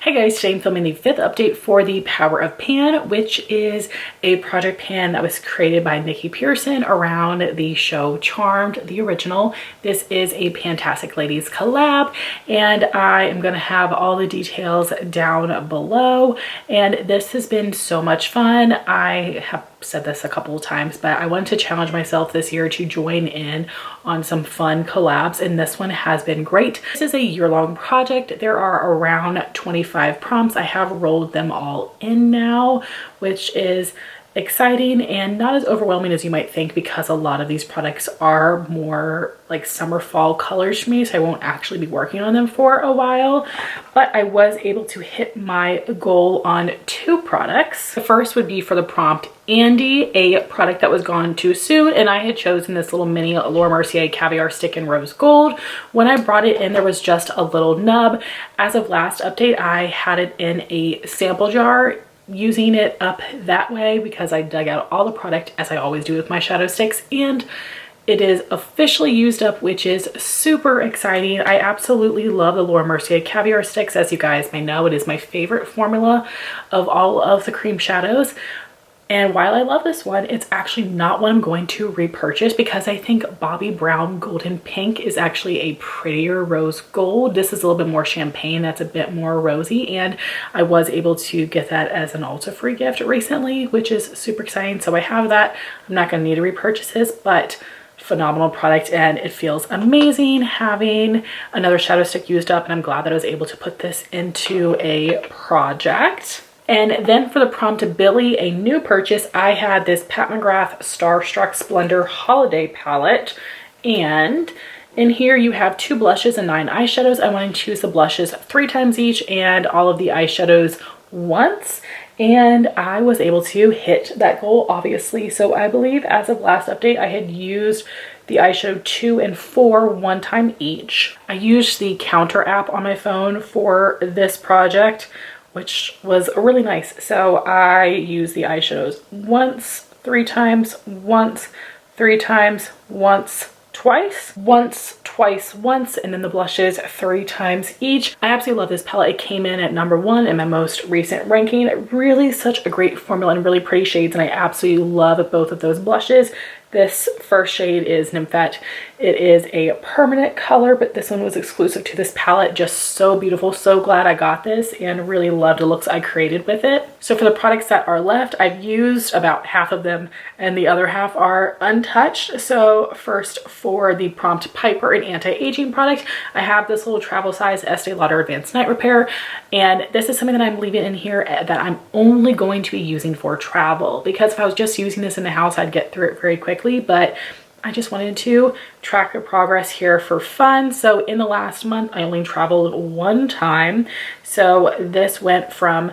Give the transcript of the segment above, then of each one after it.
Hi guys, today I'm filming the 5th update for the Power of Pan, which is a project pan that was created by Nicke Pearson around the show Charmed, the original. This is a Pantastic Ladies collab, and I am going to have all the details down below. And this has been so much fun. I have said this a couple of times, but I wanted to challenge myself this year to join in on some fun collabs, and this one has been great. This is a year-long project. There are around 25 prompts. I have rolled them all in now, which is exciting and not as overwhelming as you might think, because a lot of these products are more like summer fall colors for me, so I won't actually be working on them for a while. But I was able to hit my goal on 2 products. The first would be for the prompt Andy, a product that was gone too soon, and I had chosen this little mini Laura Mercier caviar stick in rose gold. When I brought it in, there was just a little nub. As of last update, I had it in a sample jar, using it up that way because I dug out all the product, as I always do with my shadow sticks, and it is officially used up, which is super exciting. I absolutely love the Laura Mercier caviar sticks. As you guys may know, it is my favorite formula of all of the cream shadows. And while I love this one, it's actually not what I'm going to repurchase, because I think Bobbi Brown Golden Pink is actually a prettier rose gold. This is a little bit more champagne, that's a bit more rosy, and I was able to get that as an Ulta free gift recently, which is super exciting. So I have that. I'm not going to need to repurchase this, but phenomenal product, and it feels amazing having another shadow stick used up, and I'm glad that I was able to put this into a project. And then for the prompt Billie, a new purchase, I had this Pat McGrath Starstruck Splendor Holiday Palette. And in here you have 2 blushes and 9 eyeshadows. I want to choose the blushes 3 times each and all of the eyeshadows once. And I was able to hit that goal, obviously. So I believe as of last update, I had used the eyeshadow 2 and 4 one time each. I used the Counter app on my phone for this project, which was really nice. So I used the eyeshadows once, 3 times, once, 3 times, once, twice, once, twice, once, and then the blushes 3 times each. I absolutely love this palette. It came in at #1 in my most recent ranking. Really such a great formula and really pretty shades, and I absolutely love both of those blushes. This first shade is Nymphette. It is a permanent color, but this one was exclusive to this palette. Just so beautiful. So glad I got this and really loved the looks I created with it. So for the products that are left, I've used about half of them and the other half are untouched. So first, for the Prompt Piper, an anti-aging product, I have this little travel size Estee Lauder Advanced Night Repair, and this is something that I'm leaving in here that I'm only going to be using for travel, because if I was just using this in the house, I'd get through it very quickly, but I just wanted to track the progress here for fun. So in the last month, I only traveled 1 time. So this went from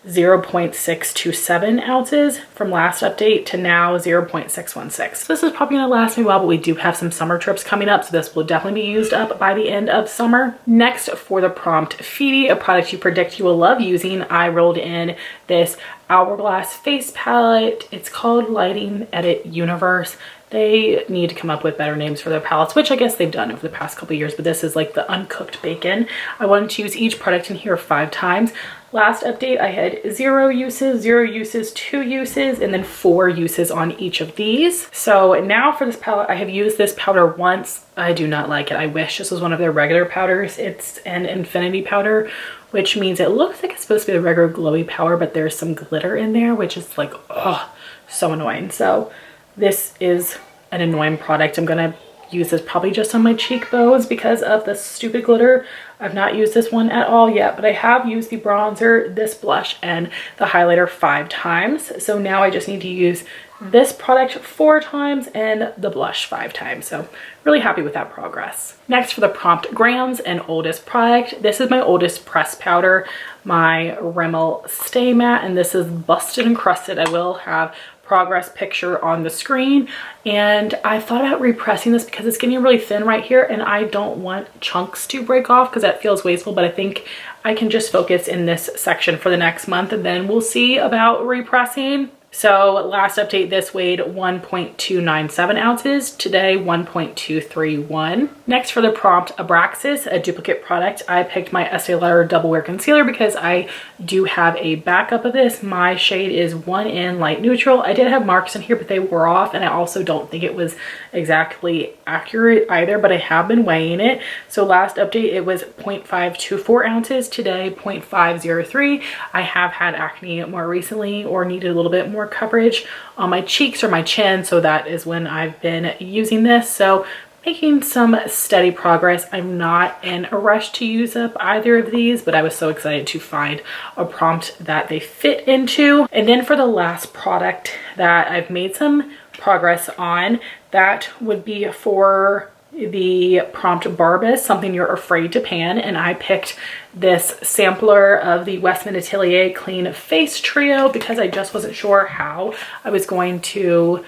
0.627 ounces from last update to now 0.616. So this is probably gonna last me a while, but we do have some summer trips coming up, so this will definitely be used up by the end of summer. Next, for the prompt Feedy, a product you predict you will love using, I rolled in this Hourglass face palette. It's called Lighting Edit Universe. They need to come up with better names for their palettes, which I guess they've done over the past couple of years, but this is like the uncooked bacon. I wanted to use each product in here 5 times. Last update, I had 0 uses, 0 uses, 2 uses, and then 4 uses on each of these. So now for this palette, I have used this powder once. I do not like it. I wish this was one of their regular powders. It's an infinity powder, which means it looks like it's supposed to be a regular glowy powder, but there's some glitter in there, which is like, oh, so annoying. So this is an annoying product. I'm gonna use this probably just on my cheekbones because of the stupid glitter. I've not used this one at all yet, but I have used the bronzer, this blush, and the highlighter 5 times. So now I just need to use this product 4 times and the blush 5 times. So really happy with that progress. Next, for the prompt Grams, an oldest product. This is my oldest press powder, my Rimmel Stay Matte, and this is busted and crusted. I will have progress picture on the screen, and I thought about repressing this because it's getting really thin right here, and I don't want chunks to break off because that feels wasteful, but I think I can just focus in this section for the next month, and then we'll see about repressing. So last update, this weighed 1.297 ounces. Today, 1.231. Next for the prompt, Abraxas, a duplicate product. I picked my Estee Lauder Double Wear Concealer because I do have a backup of this. My shade is 1N Light Neutral. I did have marks in here, but they wore off, and I also don't think it was exactly accurate either, but I have been weighing it. So last update, it was 0.524 ounces. Today, 0.503. I have had acne more recently or needed a little bit more coverage on my cheeks or my chin, so that is when I've been using this. So making some steady progress. I'm not in a rush to use up either of these, but I was so excited to find a prompt that they fit into. And then for the last product that I've made some progress on, that would be for the prompt Barbas, something you're afraid to pan, and I picked this sampler of the Westman Atelier Clean Face Trio because I just wasn't sure how I was going to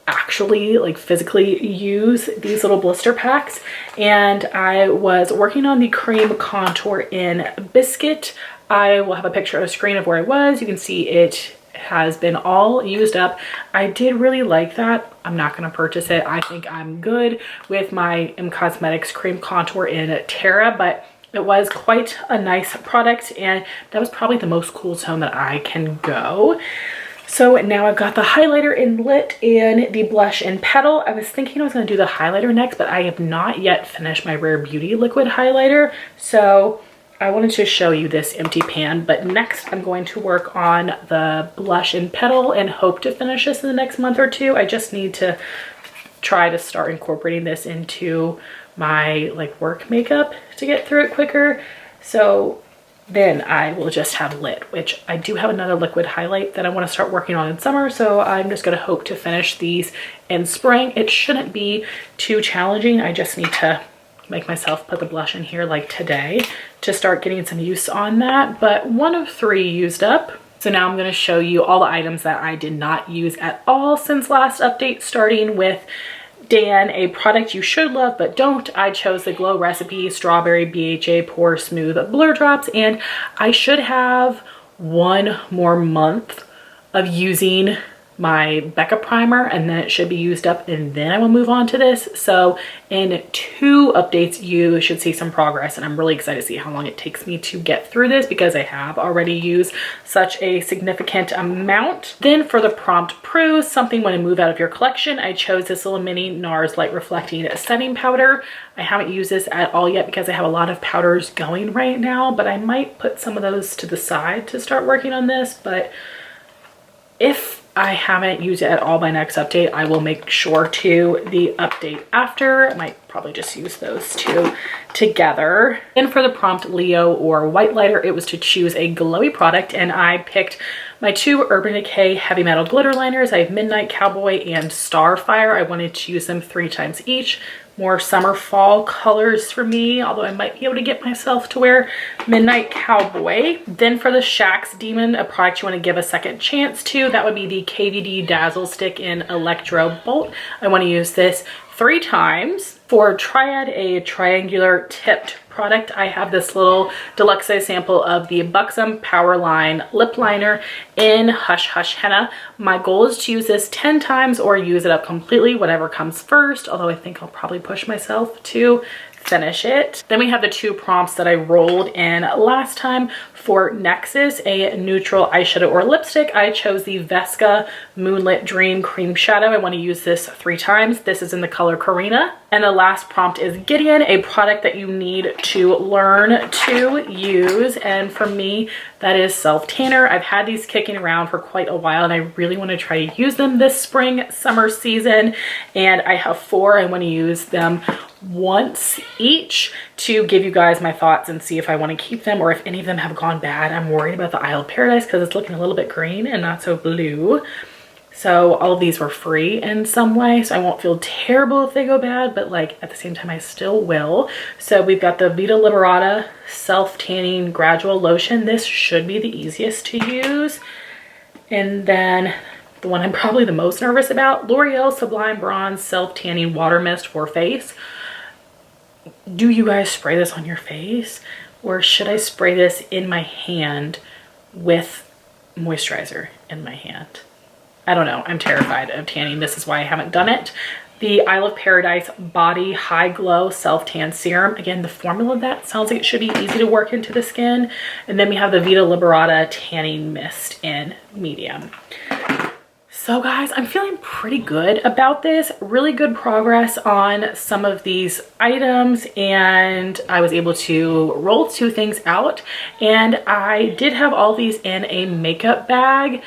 actually like physically use these little blister packs. And I was working on the cream contour in Biscuit. I will have a picture of a screen of where I was. You can see it has been all used up. I did really like that. I'm not going to purchase it. I think I'm good with my M Cosmetics cream contour in Terra, but it was quite a nice product, and that was probably the most cool tone that I can go. So now I've got the highlighter in Lit and the blush in Petal. I was thinking I was going to do the highlighter next, but I have not yet finished my Rare Beauty liquid highlighter. So I wanted to show you this empty pan, but next I'm going to work on the blush in Petal and hope to finish this in the next month or two. I just need to try to start incorporating this into my like work makeup to get through it quicker. So then I will just have Lit, which I do have another liquid highlight that I want to start working on in summer. So I'm just going to hope to finish these in spring. It shouldn't be too challenging. I just need to make myself put the blush in here like today to start getting some use on that. But 1 of 3 used up. So now I'm going to show you all the items that I did not use at all since last update, starting with Dan, a product you should love but don't. I chose the Glow Recipe Strawberry BHA Pore Smooth Blur Drops, and I should have 1 more month of using my Becca primer, and then it should be used up, and then I will move on to this. So in 2 updates you should see some progress, and I'm really excited to see how long it takes me to get through this because I have already used such a significant amount. Then for the prompt Prue, something when I move out of your collection, I chose this little mini NARS Light Reflecting Setting Powder. I haven't used this at all yet because I have a lot of powders going right now, but I might put some of those to the side to start working on this. But if I haven't used it at all by next update, I will make sure to the update after. I might probably just use those 2 together. And for the prompt Leo or White Lighter, it was to choose a glowy product, and I picked my 2 Urban Decay Heavy Metal Glitter Liners. I have Midnight Cowboy and Starfire. I wanted to use them 3 times each. More summer fall colors for me, although I might be able to get myself to wear Midnight Cowboy. Then for the Shax Demon, a product you want to give a second chance to, that would be the KVD Dazzle Stick in Electro Bolt. I want to use this 3 times. For Triad, a triangular tipped product, I have this little deluxe size sample of the Buxom Powerline Lip Liner in Hush Hush Henna. My goal is to use this 10 times or use it up completely, whatever comes first, although I think I'll probably push myself to finish it. Then we have the 2 prompts that I rolled in last time. For Nexus, a neutral eyeshadow or lipstick, I chose the Vesca Moonlit Dream Cream Shadow. I want to use this 3 times. This is in the color Karina. And the last prompt is Gideon, a product that you need to learn to use. And for me, that is Self Tanner. I've had these kicking around for quite a while, and I really want to try to use them this spring, summer season. And I have 4. I want to use them once each to give you guys my thoughts and see if I want to keep them or if any of them have gone bad. I'm worried about the Isle of Paradise because it's looking a little bit green and not so blue. So all of these were free in some way, so I won't feel terrible if they go bad, but like at the same time I still will. So we've got the Vita Liberata Self Tanning Gradual Lotion. This should be the easiest to use. And then the one I'm probably the most nervous about, L'Oreal Sublime Bronze Self Tanning Water Mist for Face. Do you guys spray this on your face, or should I spray this in my hand with moisturizer in my hand? I don't know, I'm terrified of tanning. This is why I haven't done it. The Isle of Paradise Body High Glow Self Tan Serum. Again, the formula of that sounds like it should be easy to work into the skin. And then we have the Vita Liberata Tanning Mist in medium. So guys, I'm feeling pretty good about this. Really good progress on some of these items, and I was able to roll 2 things out, and I did have all these in a makeup bag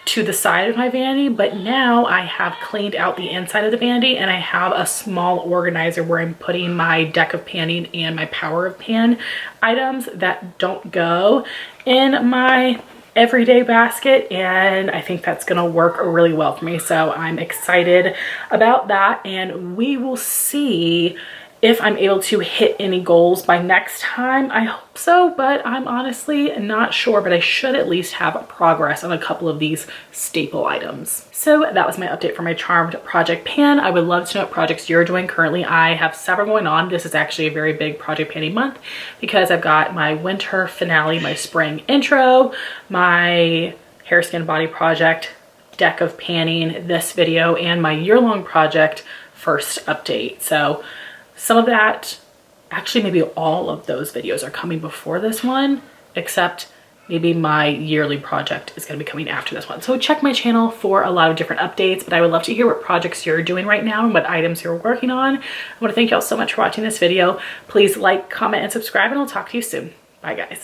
to the side of my vanity, but now I have cleaned out the inside of the vanity and I have a small organizer where I'm putting my deck of panning and my power of pan items that don't go in my everyday basket, and I think that's gonna work really well for me. So I'm excited about that, and we will see if I'm able to hit any goals by next time. I hope so, but I'm honestly not sure, but I should at least have progress on a couple of these staple items. So that was my update for my Charmed project pan. I would love to know what projects you're doing currently. I have several going on. This is actually a very big project panning month because I've got my winter finale, my spring intro, my hair, skin, body project, deck of panning, this video, and my year-long project first update. So some of that, actually maybe all of those videos are coming before this one, except maybe my yearly project is going to be coming after this one. So check my channel for a lot of different updates, but I would love to hear what projects you're doing right now and what items you're working on. I want to thank y'all so much for watching this video. Please like, comment, and subscribe, and I'll talk to you soon. Bye guys.